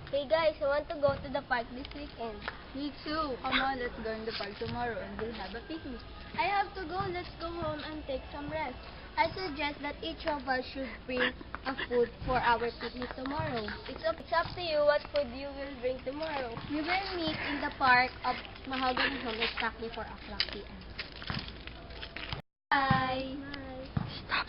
Hey guys, I want to go to the park this weekend. Me too. Come on, let's go in the park tomorrow and we'll have a picnic. I have to go. Let's go home and take some rest. I suggest that each of us should bring a food for our picnic tomorrow. It's up to you what food you will bring tomorrow. We will meet in the park of Mahogany Home exactly 4 o'clock p.m. Bye. Stop.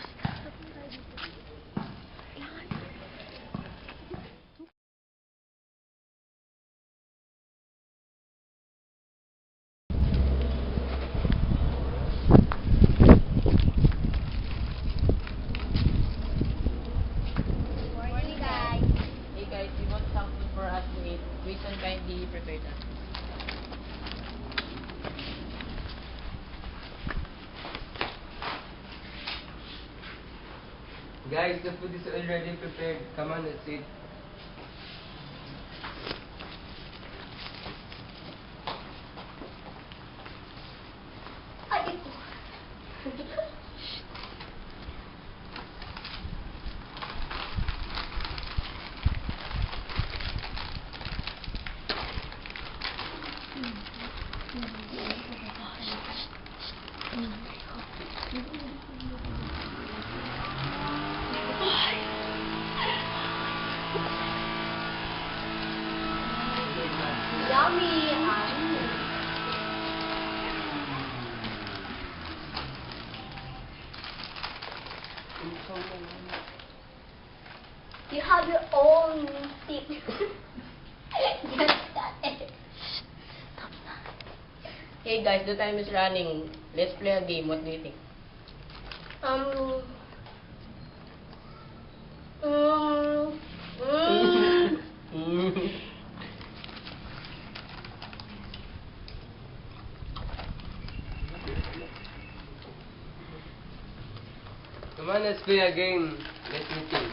Morning, guys. Hey guys, we want something for us to eat. Please and kindly prepare that. Guys, the food is already prepared. Come on, let's eat. Ay, ito. Yummy! You have your own stick. Just that it. Hey guys, the time is running. Let's play a game. What do you think? Um. Mm, mm. Come on, let's play a game. Let me think.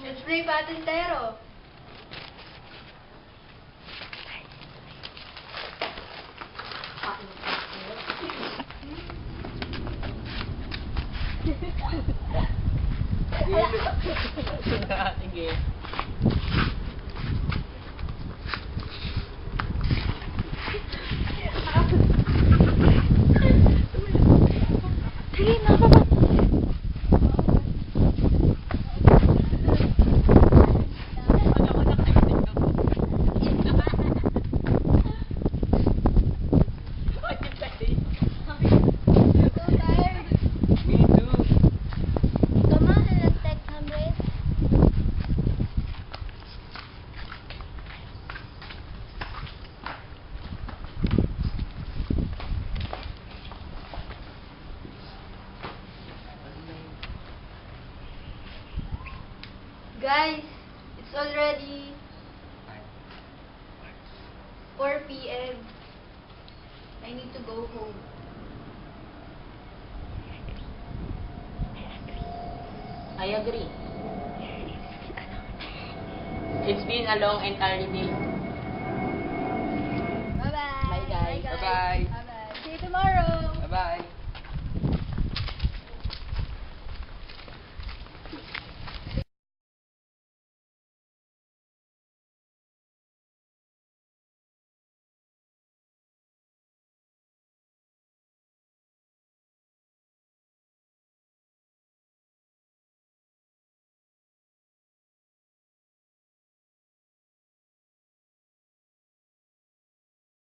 Let's play Patintero. Sige. Sige na, baba. Me too. Come on, let's take some rest. Guys, it's already 4 p.m. I need to go home. I agree. It's been a long and tiring day. Bye-bye. Bye, guys. Bye-bye. Bye-bye. See you tomorrow.